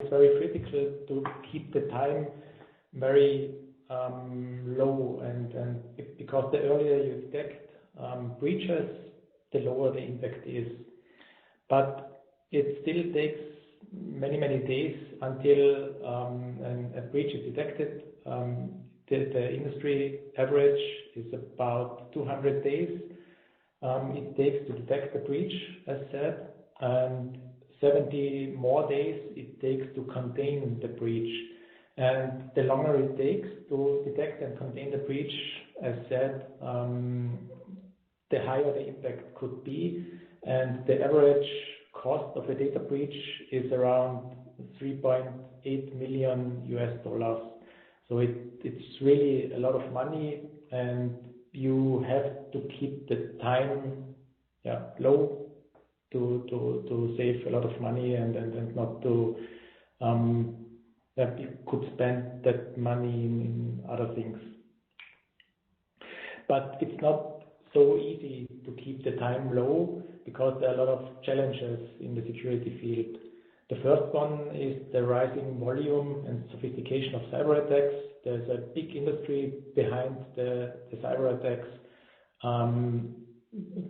it's very critical to keep the time very low, and because the earlier you detect breaches, the lower the impact is. But it still takes many days until a breach is detected. The industry average is about 200 days. It takes to detect the breach, as said, and 70 more days it takes to contain the breach. And the longer it takes to detect and contain the breach, as said, the higher the impact could be. And the average cost of a data breach is around $3.8 million. So it's really a lot of money, and you have to keep the time low to save a lot of money and not to you could spend that money in other things. But it's not so easy to keep the time low because there are a lot of challenges in the security field. The first one is the rising volume and sophistication of cyber attacks. There's a big industry behind the cyber attacks.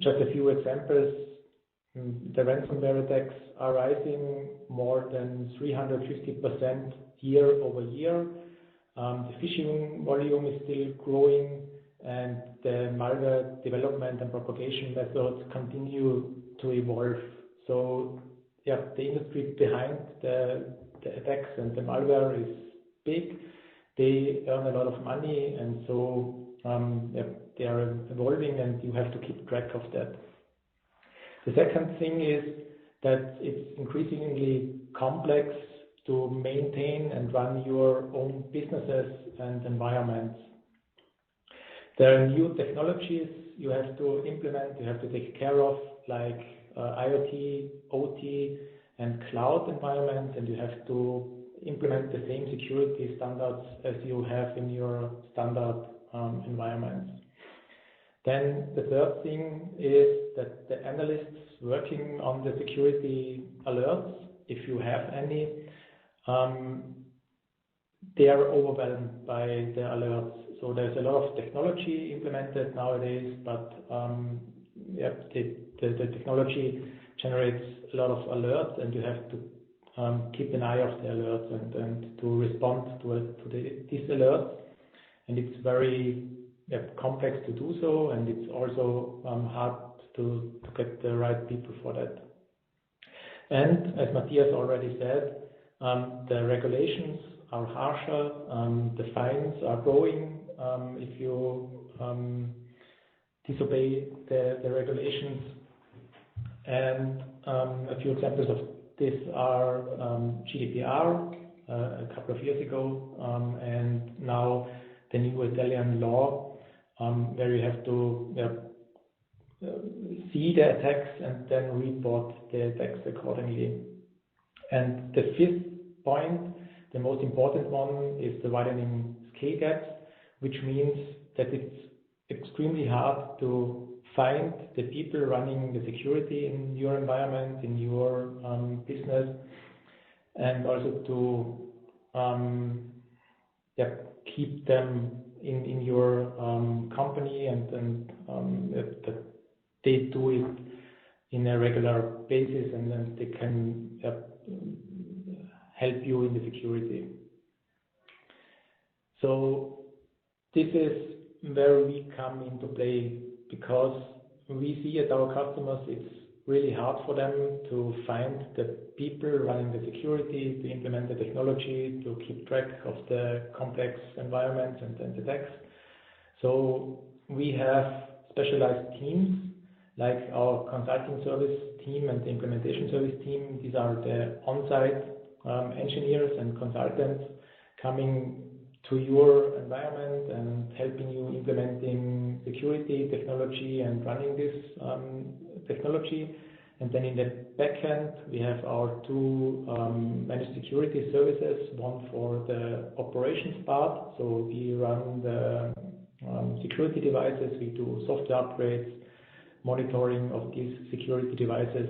Just a few examples. The ransomware attacks are rising more than 350% year over year. The phishing volume is still growing, and the malware development and propagation methods continue to evolve. So the industry behind the attacks and the malware is big. They earn a lot of money, and so they are evolving, and you have to keep track of that. The second thing is that it's increasingly complex to maintain and run your own businesses and environments. There are new technologies you have to implement, you have to take care of, like IoT, OT, and cloud environments, and you have to implement the same security standards as you have in your standard environments. Then the third thing is that the analysts working on the security alerts, if you have any, they are overwhelmed by the alerts. So there's a lot of technology implemented nowadays, but the technology generates a lot of alerts, and you have to keep an eye on the alerts and to respond to these alerts. And it's very complex to do so, and it's also hard to get the right people for that. And as Matthias already said, the regulations are harsher, the fines are growing if you disobey the regulations. And a few examples of this are GDPR a couple of years ago, and now the new Italian law, where you have to see the attacks and then report the attacks accordingly. And the fifth point, the most important one, is the widening skill gaps, which means that it's extremely hard to find the people running the security in your environment, in your business, and also to keep them in your company, and that they do it in a regular basis, and then they can help you in the security. So this is where we come into play, because we see at our customers it's really hard for them to find the people running the security, to implement the technology, to keep track of the complex environments and attacks. So we have specialized teams, like our consulting service team and the implementation service team. These are the on-site engineers and consultants coming to your environment and helping you implementing security technology and running this technology. And then in the back end, we have our two managed security services, one for the operations part. So we run the security devices, we do software upgrades, monitoring of these security devices,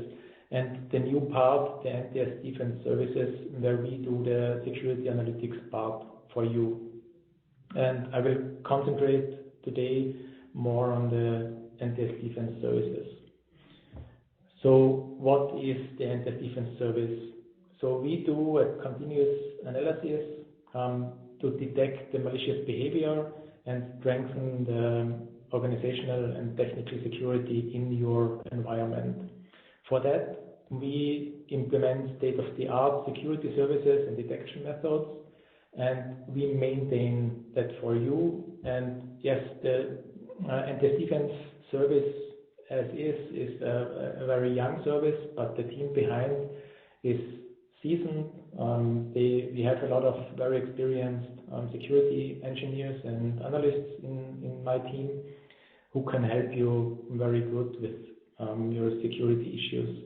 and the new part, the NTS Defense Services, where we do the security analytics part for you. And I will concentrate today more on the NTS Defense Services. So what is the NTS Defense Service? So we do a continuous analysis to detect the malicious behavior and strengthen the organizational and technical security in your environment. For that, we implement state-of-the-art security services and detection methods, and we maintain that for you. And yes, the NTS Defense Service as is a very young service, but the team behind is seasoned. We have a lot of very experienced security engineers and analysts in my team who can help you very good with your security issues.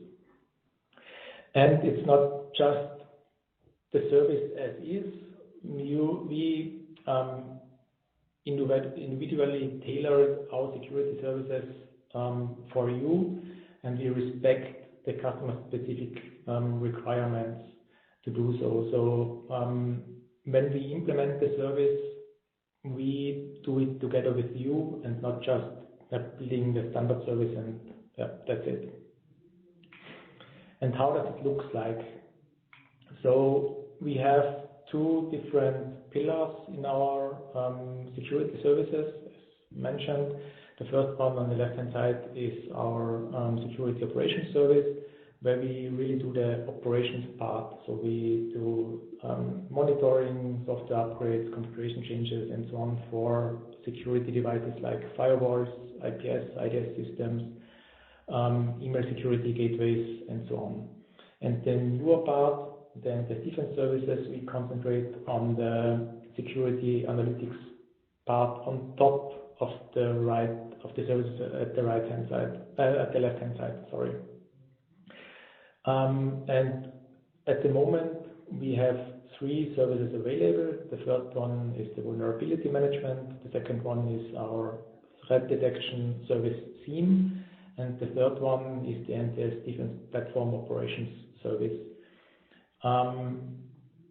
And it's not just the service as is. We individually tailor our security services for you, and we respect the customer-specific requirements to do so. So when we implement the service, we do it together with you and not just building the standard service and that's it. And how does it look like? So we have two different pillars in our security services, as mentioned. The first one on the left-hand side is our security operations service, where we really do the operations part. So we do monitoring, software upgrades, configuration changes, and so on for security devices like firewalls, IPS, IDS systems, email security gateways, and so on. And the newer part, then the defense services, we concentrate on the security analytics part on top of the services at the right-hand side, at the left-hand side, sorry. And at the moment, we have three services available. The first one is the vulnerability management. The second one is our threat detection service SIEM. And the third one is the NTS Defense Platform Operations Service.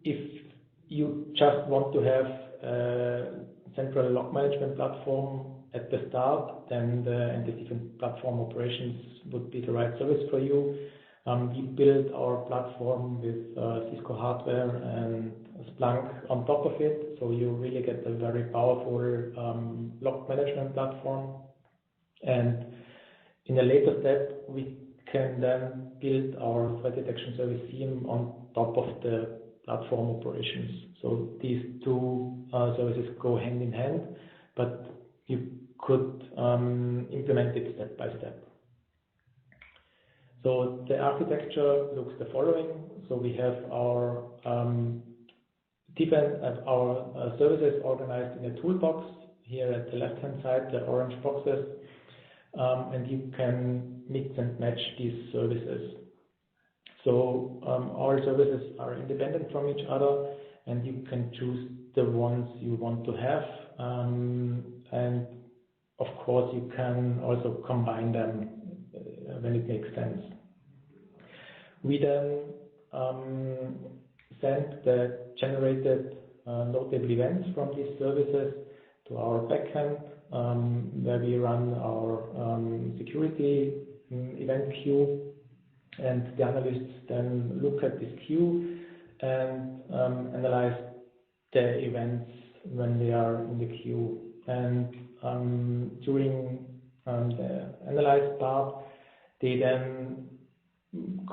If you just want to have a central log management platform at the start, then the NTS Defense Platform Operations would be the right service for you. We built our platform with Cisco hardware and Splunk on top of it, so you really get a very powerful log management platform. And in a later step, we can then build our threat detection service SIEM on top of the platform operations. So these two services go hand in hand, but you could implement it step by step. So the architecture looks the following. So we have our our services organized in a toolbox here at the left-hand side, the orange boxes, and you can mix and match these services. So all services are independent from each other, and you can choose the ones you want to have, and of course you can also combine them when it makes sense. We then send the generated notable events from these services to our backend, where we run our security event queue, and the analysts then look at this queue and analyze the events when they are in the queue. And during the analyze part, they then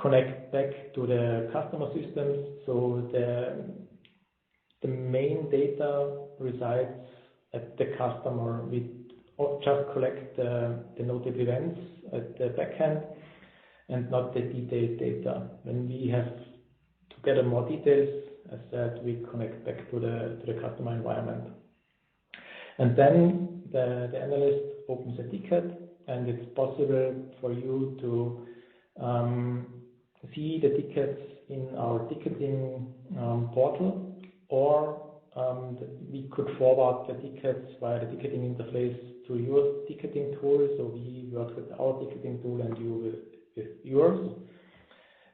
connect back to the customer systems. So the main data resides at the customer. We just collect the notable events at the backend and not the detailed data. When we have to gather more details, as said, we connect back to the customer environment. And then the analyst opens a ticket, and it's possible for you to see the tickets in our ticketing portal, or we could forward the tickets via the ticketing interface to your ticketing tool. So we work with our ticketing tool and you with yours.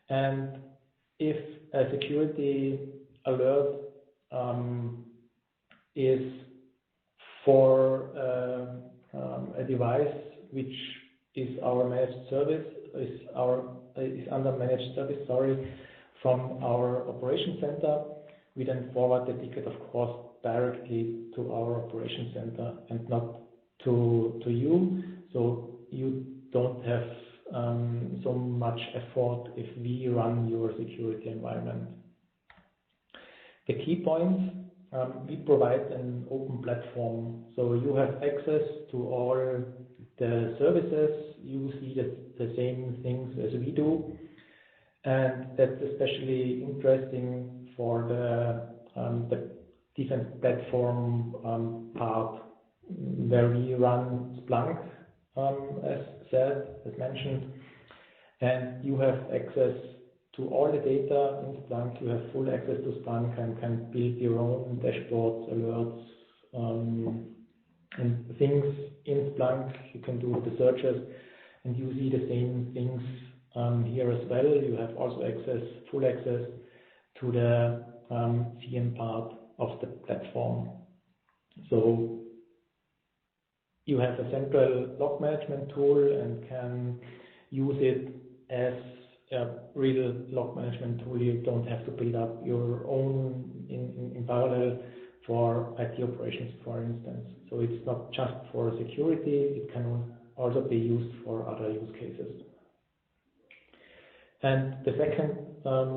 And if a security alert is for a device which is our managed service, is under managed service, from our operation center, we then forward the ticket, of course, directly to our operation center and not to you. So you don't have so much effort if we run your security environment. The key points, we provide an open platform. So you have access to all the services. You see the same things as we do. And that's especially interesting for the defense platform part, where we run Splunk, as mentioned, and you have access to all the data in Splunk. You have full access to Splunk and can build your own dashboards, alerts, and things in Splunk. You can do the searches, and you see the same things here as well. You have also full access to the CM part of the platform. So you have a central log management tool and can use it as a real log management tool. You don't have to build up your own in parallel for IT operations, for instance. So it's not just for security, it can also be used for other use cases. And the second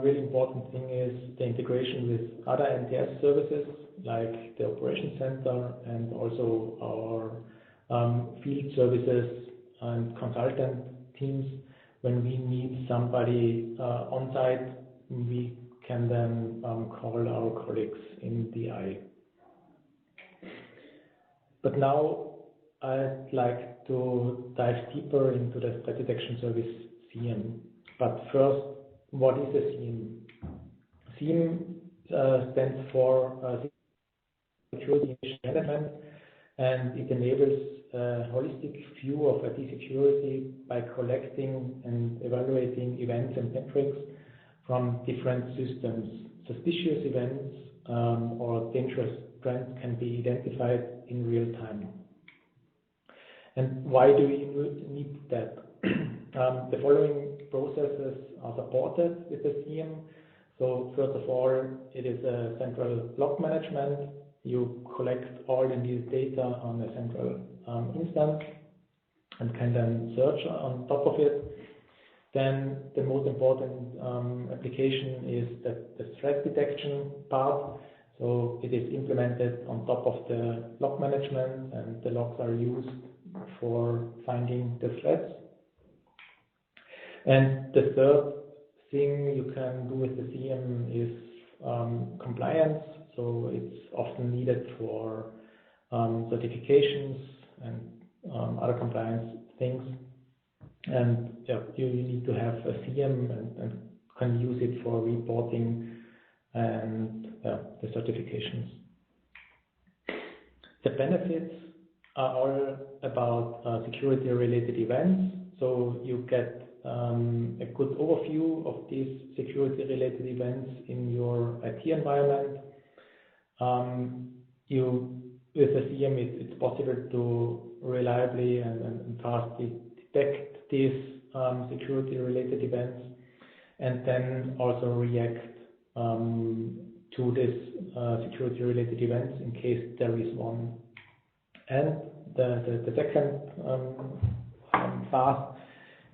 really important thing is the integration with other NTS services, like the operation center and also our field services and consultant teams. When we need somebody on site, we can then call our colleagues in DI. But now I'd like to dive deeper into the threat detection service CM. But first, what is a CM? CM stands for Security Management, and it enables a holistic view of IT security by collecting and evaluating events and metrics from different systems. Suspicious events or dangerous trends can be identified in real time. And why do we need that? The following processes are supported with the CM. So first of all, it is a central log management. You collect all the needed data on a central instance and can then search on top of it. Then the most important application is the threat detection part. So it is implemented on top of the log management, and the logs are used for finding the threats. And the third thing you can do with the CM is compliance. So it's often needed for certifications and other compliance things. And you need to have a CM and can use it for reporting and the certifications. The benefits are all about security-related events. So you get a good overview of these security-related events in your IT environment. With the CM, it's possible to reliably and fastly detect these security-related events, and then also react to these security-related events in case there is one. And the second part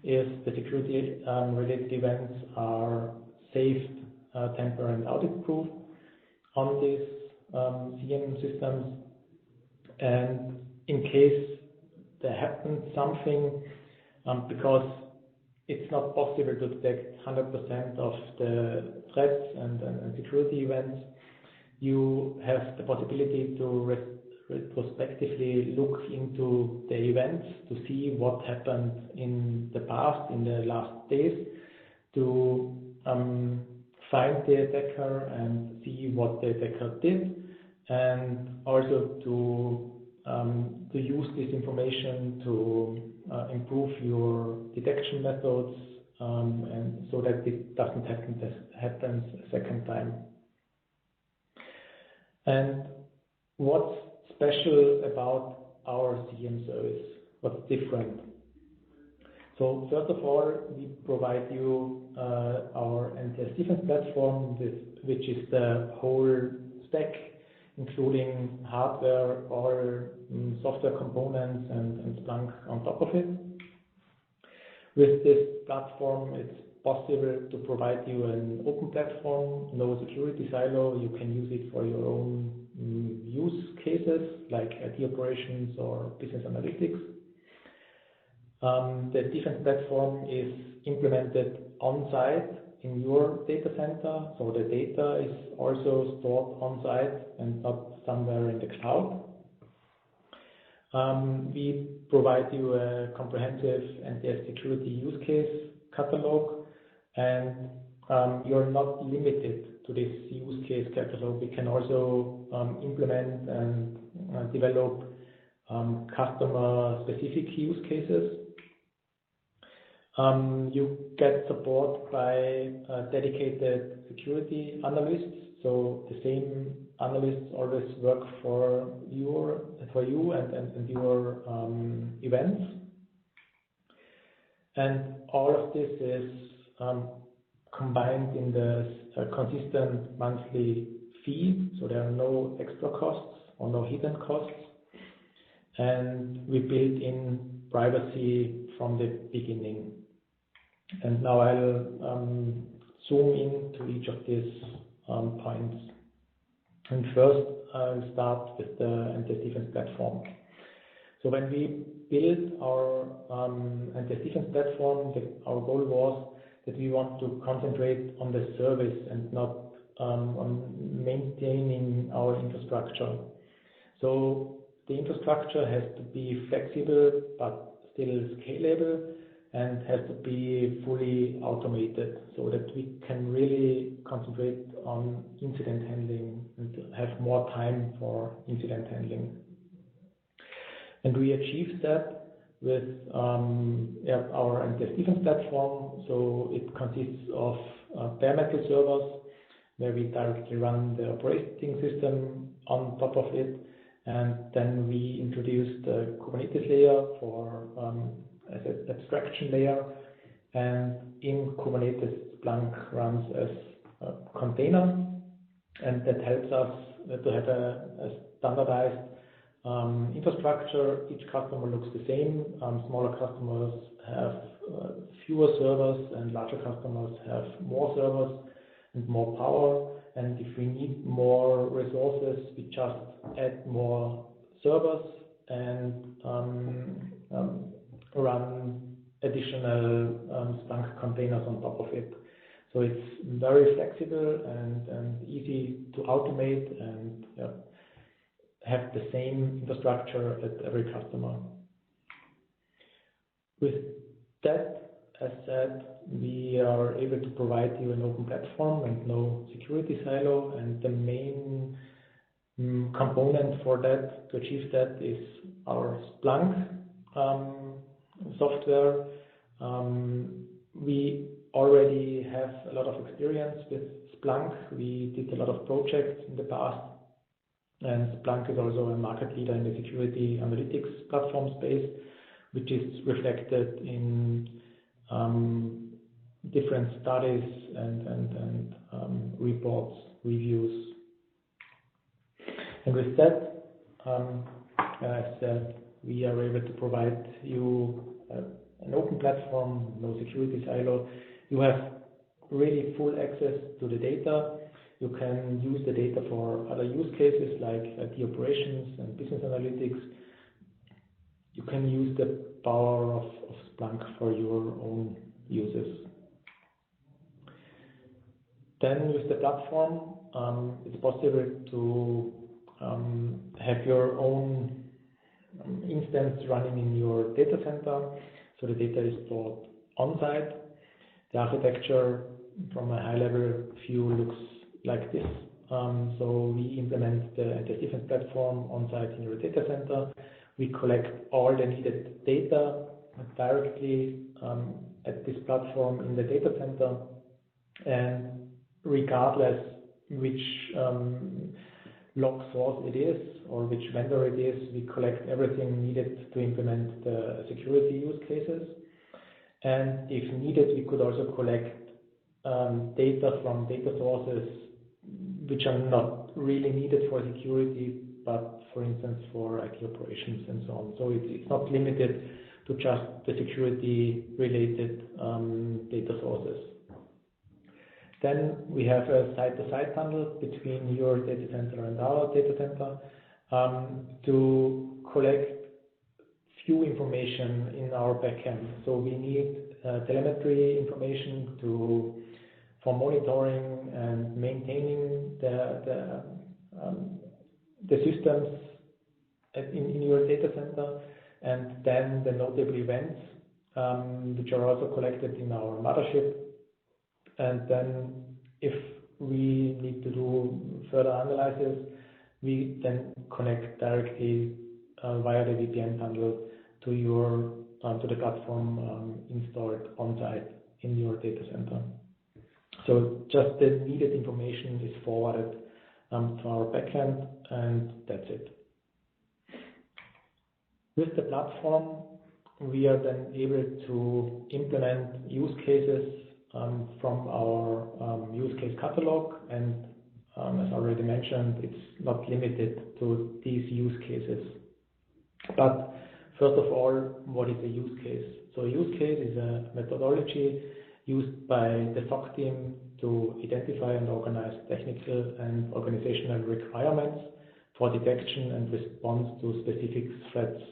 is the security-related events are saved, tamper and audit-proof on these CM systems. And in case there happens something, because it's not possible to detect 100% of the threats and security events, you have the possibility to retrospectively look into the events to see what happened in the past, in the last days, to find the attacker and see what the attacker did, and also to use this information to improve your detection methods, and so that it doesn't happen a second time. And what's special about our CM service? What's different? So first of all, we provide you our NTS DEFENSE platform, which is the whole stack, including hardware, all software components, and Splunk on top of it. With this platform, it's possible to provide you an open platform, no security silo. You can use it for your own use cases like IT operations or business analytics. The defense platform is implemented on-site in your data center, so the data is also stored on-site and not somewhere in the cloud. We provide you a comprehensive NTS security use case catalog, and you're not limited to this use case catalog. We can also implement and develop customer-specific use cases. You get support by dedicated security analysts, so the same analysts always work for you and your events. And all of this is combined in the consistent monthly fee, so there are no extra costs or no hidden costs. And we built in privacy from the beginning. And now I'll zoom into each of these points. And first, I'll start with the NTS DEFENSE platform. So when we built our NTS DEFENSE platform, our goal was that we want to concentrate on the service and not on maintaining our infrastructure. So the infrastructure has to be flexible but still scalable, and has to be fully automated so that we can really concentrate on incident handling and have more time for incident handling. And we achieved that with our NTS DEFENSE platform. So it consists of bare metal servers where we directly run the operating system on top of it, and then we introduced the Kubernetes layer for as an abstraction layer, and in Kubernetes, Splunk runs as a container, and that helps us to have a standardized infrastructure. Each customer looks the same. Smaller customers have fewer servers, and larger customers have more servers and more power. And if we need more resources, we just add more servers and run additional Splunk containers on top of it. So it's very flexible and easy to automate and have the same infrastructure at every customer. With that, as said, we are able to provide you an open platform and no security silo, and the main component for that, to achieve that, is our Splunk software. We already have a lot of experience with Splunk. We did a lot of projects in the past, and Splunk is also a market leader in the security analytics platform space, which is reflected in different studies and reports, reviews. And with that, as I said, we are able to provide you an open platform, no security silo. You have really full access to the data. You can use the data for other use cases like IT operations and business analytics. You can use the power of Splunk for your own uses. Then with the platform, it's possible to have your own instance running in your data center. So the data is stored on-site. The architecture from a high-level view looks like this. So we implement the NTS DEFENSE platform on-site in your data center. We collect all the needed data directly at this platform in the data center, and regardless which log source it is or which vendor it is, we collect everything needed to implement the security use cases. And if needed, we could also collect data from data sources which are not really needed for security, but for instance for IT operations and so on. So it's not limited to just the security related data sources. Then we have a side-to-side tunnel between your data center and our data center to collect few information in our backend. So we need telemetry information for monitoring and maintaining the systems in your data center, and then the notable events which are also collected in our mothership. And then if we need to do further analysis, we then connect directly via the VPN tunnel to the platform installed on site in your data center. So just the needed information is forwarded to our backend, and that's it. With the platform, we are then able to implement use cases from our use case catalog, and as already mentioned, it's not limited to these use cases. But first of all, what is a use case? So a use case is a methodology used by the SOC team to identify and organize technical and organizational requirements for detection and response to specific threats.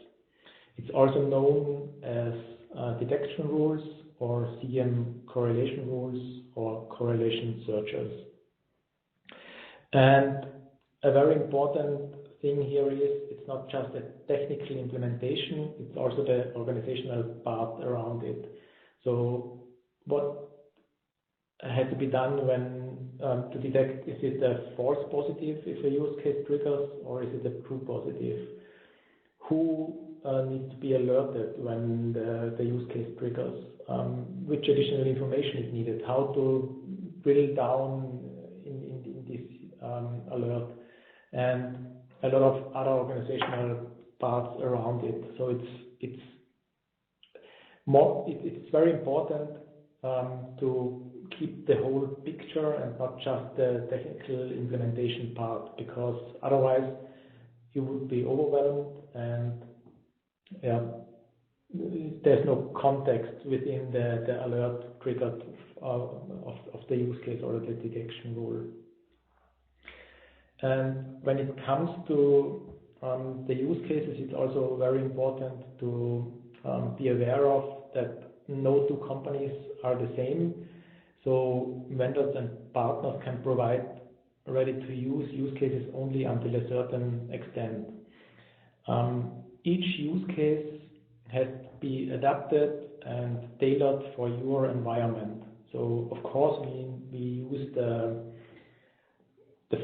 It's also known as detection rules or CM correlation rules or correlation searches. And a very important thing here is it's not just a technical implementation, it's also the organizational part around it. So what had to be done when to detect, is it a false positive if a use case triggers, or is it a true positive? Who needs to be alerted when the use case triggers? Which additional information is needed? How to drill down in this alert? And a lot of other organizational parts around it. So it's very important to keep the whole picture and not just the technical implementation part, because otherwise you would be overwhelmed and there's no context within the alert triggered of the use case or the detection rule. And when it comes to the use cases, it's also very important to be aware of that no two companies are the same. So vendors and partners can provide ready-to-use use cases only until a certain extent. Each use case has to be adapted and tailored for your environment. So of course we use the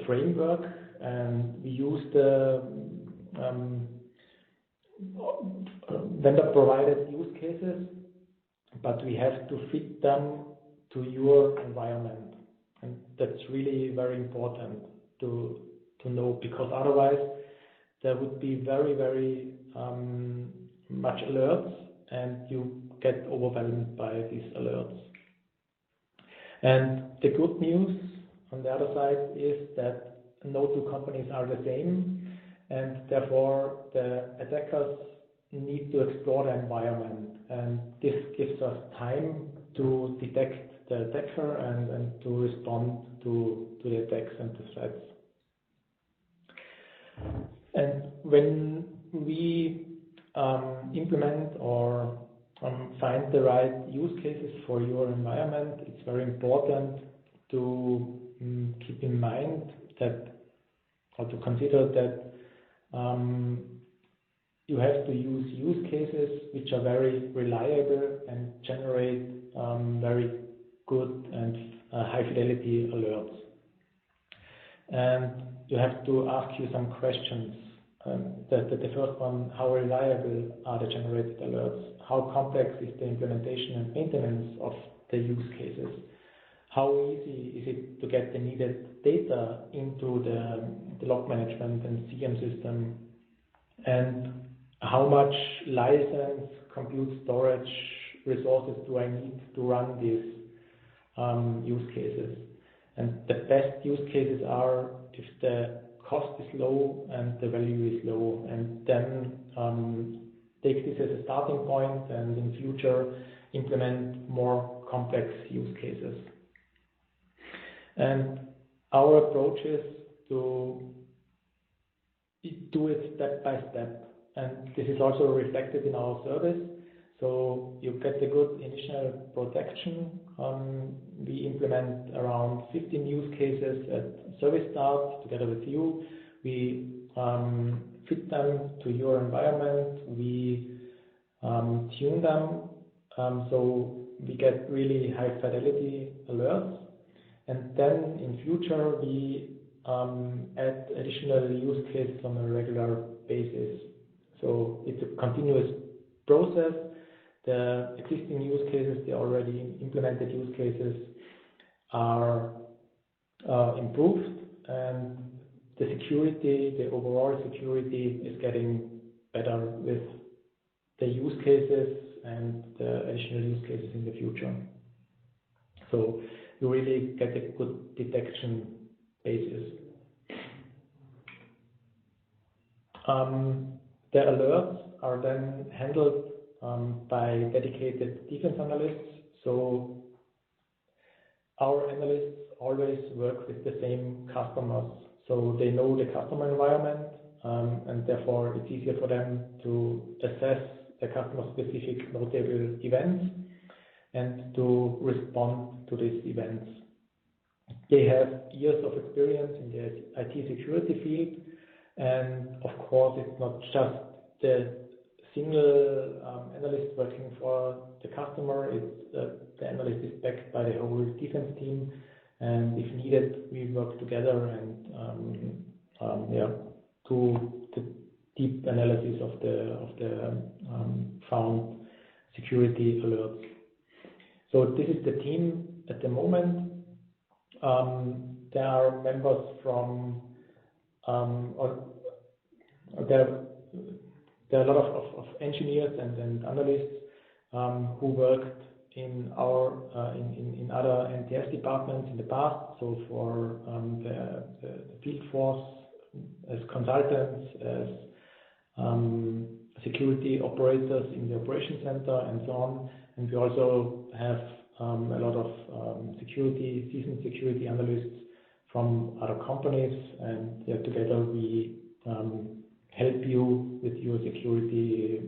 framework and we use the vendor provided use cases, but we have to fit them to your environment, and that's really very important to know, because otherwise there would be very much alerts and you get overwhelmed by these alerts. And the good news on the other side is that no two companies are the same, and therefore the attackers need to explore the environment, and this gives us time to detect the attacker and to respond to the attacks and the threats. And when we implement or find the right use cases for your environment, it's very important to keep in mind that, or to consider that you have to use use cases which are very reliable and generate very good and high fidelity alerts. And you have to ask you some questions. The first one, how reliable are the generated alerts? how complex is the implementation and maintenance of the use cases. How easy is it to get the needed data into the log management and CM system, and how much license, compute storage resources do I need to run these use cases. And the best use cases are if the cost is low and the value is low, and then take this as a starting point and in future implement more complex use cases. And our approach is to do it step by step, and this is also reflected in our service. So you get a good initial protection. We implement around 15 use cases at service start together with you. We fit them to your environment. We tune them, so we get really high fidelity alerts. And then in future, we add additional use cases on a regular basis. So it's a continuous process. The existing use cases, the already implemented use cases are improved, and the security, the overall security is getting better with the use cases and the additional use cases in the future. So you really get a good detection basis. The alerts are then handled by dedicated defense analysts. So our analysts always work with the same customers. So they know the customer environment, and therefore it's easier for them to assess the customer-specific notable events and to respond to these events. They have years of experience in the IT security field, and of course it's not just the single analyst working for the customer. It's the analyst is backed by the whole defense team, and if needed, we work together and do the deep analysis of the found security alerts. So this is the team at the moment. There are members from there are a lot of engineers and analysts who worked in our in other NTS departments in the past. So for the field force as consultants, as security operators in the operation center, and so on. And we also have a lot of seasoned security analysts from other companies, and together we help you with your security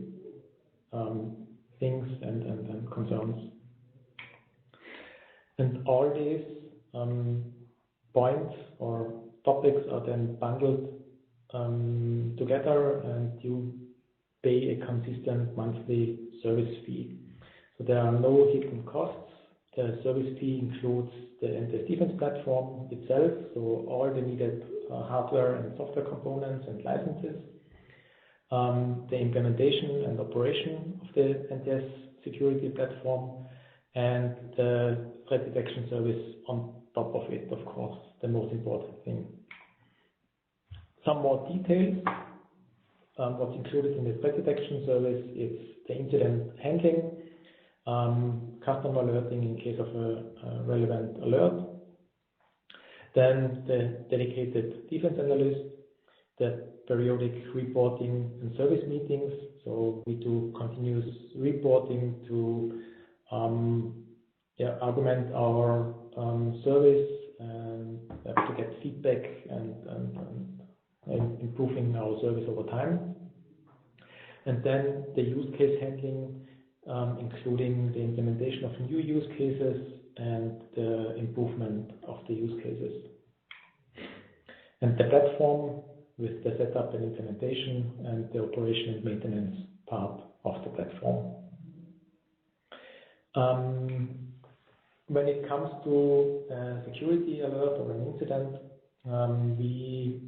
things and concerns. And all these points or topics are then bundled together, and you pay a consistent monthly service fee. So there are no hidden costs. The service fee includes the NTS Defense platform itself, so all the needed hardware and software components and licenses, the implementation and operation of the NTS security platform, and the threat detection service on top of it, of course, the most important thing. Some more details. What's included in the threat detection service is the incident handling, custom alerting in case of a relevant alert, then the dedicated defense analyst, the periodic reporting and service meetings. So we do continuous reporting to augment our service and to get feedback and improving our service over time. And then the use case handling, including the implementation of new use cases and the improvement of the use cases. And the platform with the setup and implementation and the operation and maintenance part of the platform. When it comes to a security alert or an incident, we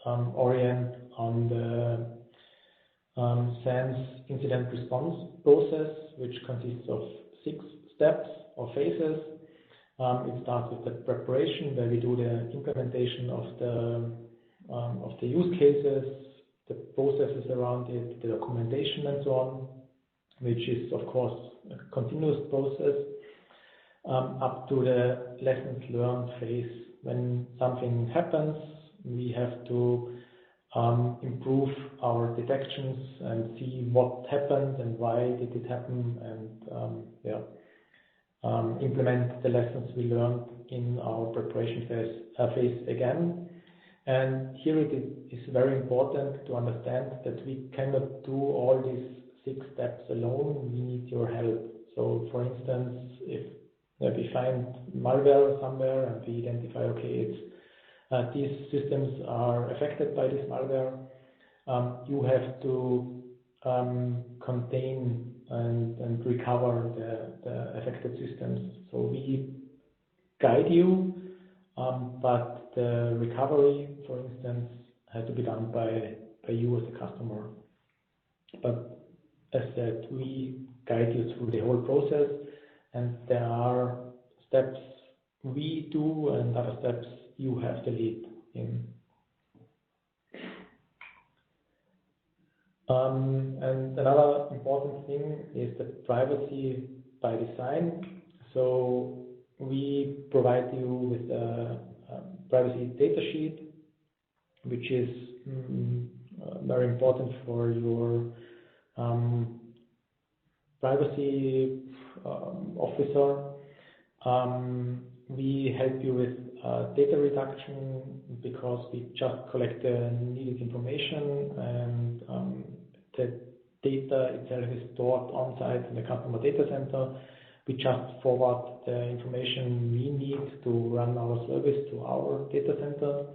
orient on the SANS incident response process, which consists of 6 steps or phases. It starts with the preparation, where we do the implementation of the use cases, the processes around it, the documentation and so on, which is of course a continuous process, up to the lessons learned phase. When something happens, we have to improve our detections and see what happened and why did it happen, and implement the lessons we learned in our preparation phase again. And here it is very important to understand that we cannot do all these 6 steps alone. We need your help. So for instance, if we find malware somewhere and we identify, okay, these systems are affected by this malware, you have to contain and recover the affected systems. So we guide you, but the recovery, for instance, has to be done by you as a customer. But as said, we guide you through the whole process, and there are steps we do and other steps you have the lead in. And another important thing is the privacy by design. So we provide you with a privacy data sheet, which is very important for your privacy officer. We help you with data reduction because we just collect the needed information, and the data itself is stored on site in the customer data center. We just forward the information we need to run our service to our data center,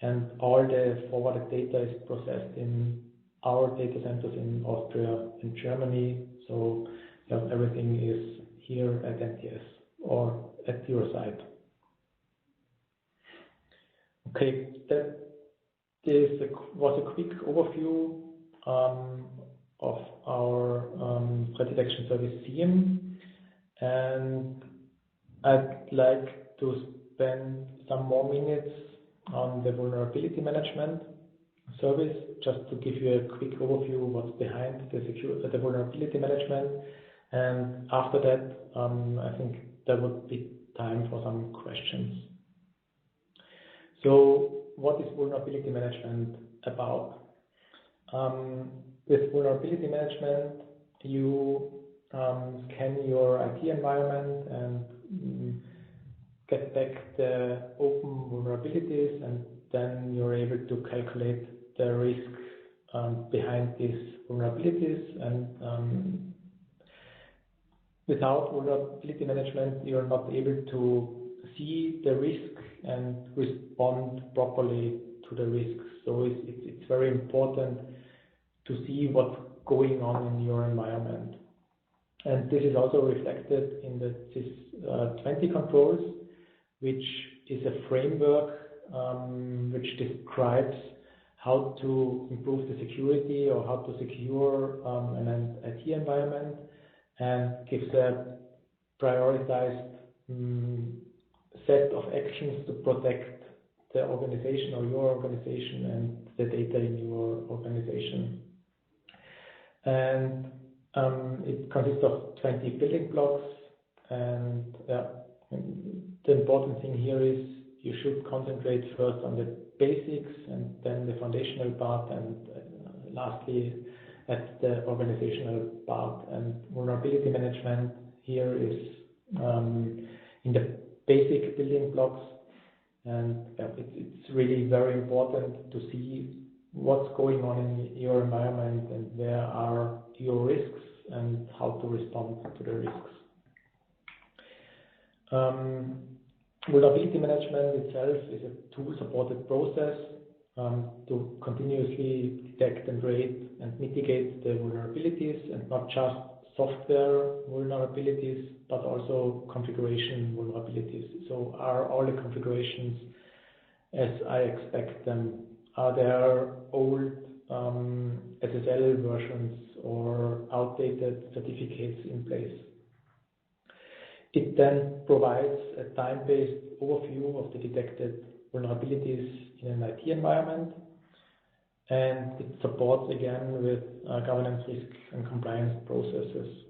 and all the forwarded data is processed in our data centers in Austria and Germany. So everything is here at NTS or at your site. Okay, that was a quick overview of our threat detection service SIEM, and I'd like to spend some more minutes on the vulnerability management service, just to give you a quick overview of what's behind the vulnerability management. And after that, I think there would be time for some questions. So what is vulnerability management about? With vulnerability management, you scan your IT environment and get back the open vulnerabilities, and then you're able to calculate the risk behind these vulnerabilities. And without vulnerability management, you're not able to see the risk and respond properly to the risks. So it's very important to see what's going on in your environment. And this is also reflected in the CIS 20 controls, which is a framework which describes how to improve the security or how to secure an IT environment, and gives a prioritized set of actions to protect the organization or your organization and the data in your organization. And it consists of 20 building blocks, and the important thing here is you should concentrate first on the basics and then the foundational part, and lastly at the organizational part. And vulnerability management here is in the basic building blocks, and it's really very important to see what's going on in your environment and where are your risks and how to respond to the risks. Vulnerability management itself is a tool-supported process to continuously detect and rate and mitigate the vulnerabilities, and not just software vulnerabilities, but also configuration vulnerabilities. So are all the configurations as I expect them? Are there old SSL versions or outdated certificates in place. It then provides a time-based overview of the detected vulnerabilities in an IT environment, and it supports again with governance, risk, and compliance processes.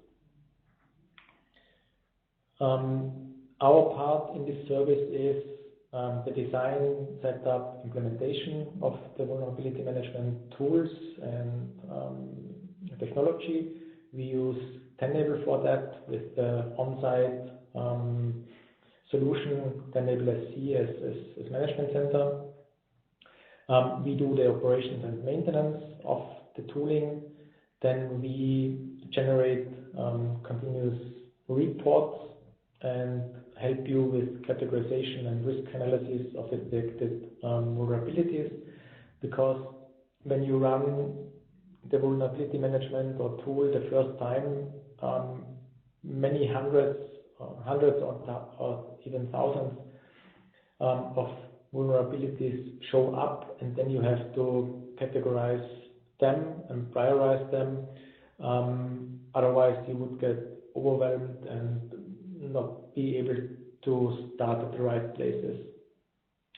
Our part in this service is the design, setup, implementation of the vulnerability management tools and technology. We use Tenable for that with the on-site solution, Tenable SC as management center. We do the operations and maintenance of the tooling. Then we generate continuous reports and help you with categorization and risk analysis of the detected vulnerabilities. Because when you run the vulnerability management or tool the first time, many hundreds or even thousands of vulnerabilities show up, and then you have to categorize them and prioritize them. Otherwise, you would get overwhelmed and not be able to start at the right places.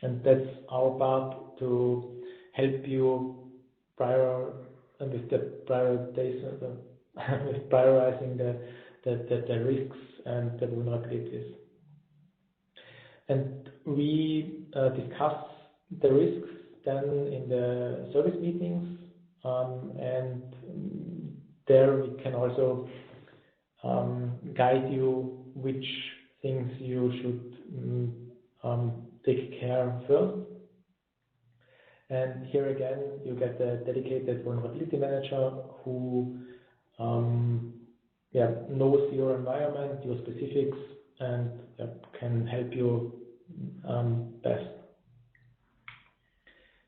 And that's our part to help you with the prioritization, with prioritizing the risks and the vulnerabilities. And we discuss the risks then in the service meetings, and there we can also guide you which things you should take care first. And here again, you get a dedicated vulnerability manager who knows your environment, your specifics, and can help you best.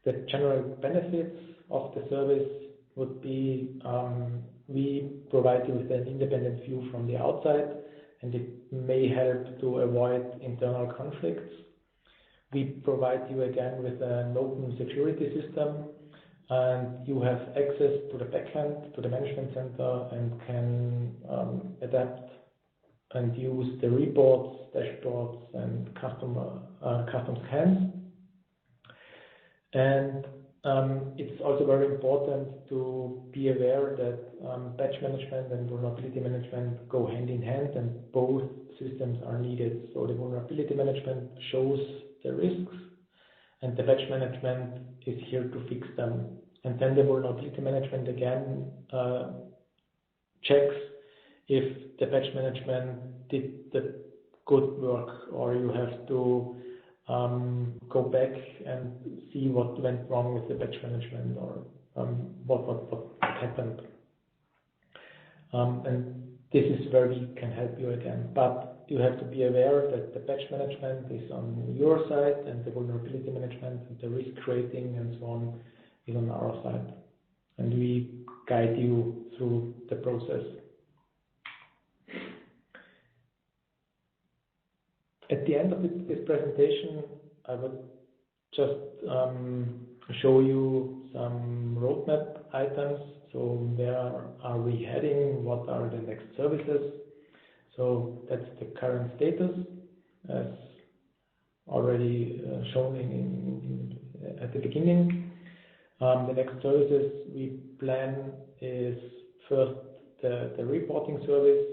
The general benefits of the service would be we provide you with an independent view from the outside, and it may help to avoid internal conflicts. We provide you again with an open security system, and you have access to the backend, to the management center, and can adapt and use the reports, dashboards, and custom scans. And it's also very important to be aware that patch management and vulnerability management go hand in hand, and both systems are needed. So the vulnerability management shows the risks, and the patch management is here to fix them. And then the vulnerability management again checks if the patch management did the good work, or you have to go back and see what went wrong with the patch management, or what happened. And this is where we can help you again. But you have to be aware that the patch management is on your side, and the vulnerability management and the risk rating and so on is on our side. And we guide you through the process. At the end of this presentation, I would just show you some roadmap items. So where are we heading? What are the next services? So that's the current status, as already shown at the beginning. The next services we plan is first the reporting service,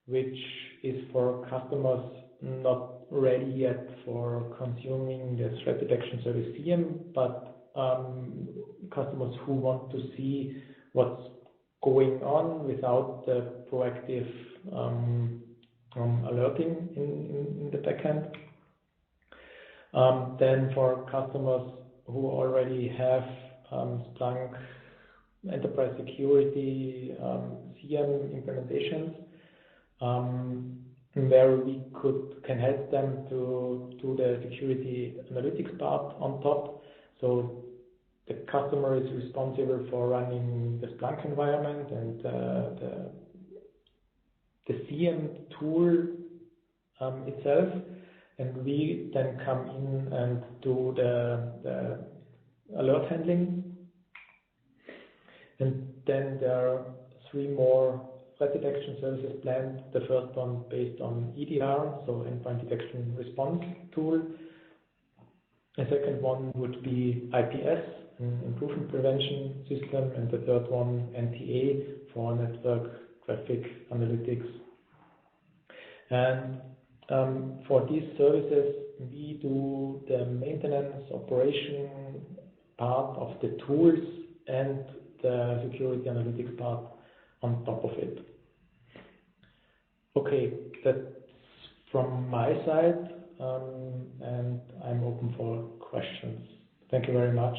which is for customers not ready yet for consuming the threat detection service CM, but customers who want to see what's going on without the proactive alerting in the backend. Then for customers who already have Splunk Enterprise Security CM implementations, where we can help them to do the security analytics part on top. So the customer is responsible for running the Splunk environment and the CM tool itself, and we then come in and do the alert handling. And then there are 3 more threat detection services planned. The first one based on EDR, so Endpoint Detection Response Tool. The second one would be IPS, an intrusion prevention system, and the third one NTA for network traffic analytics. And for these services, we do the maintenance operation part of the tools and the security analytics part on top of it. Okay, that's from my side, and I'm open for questions. Thank you very much.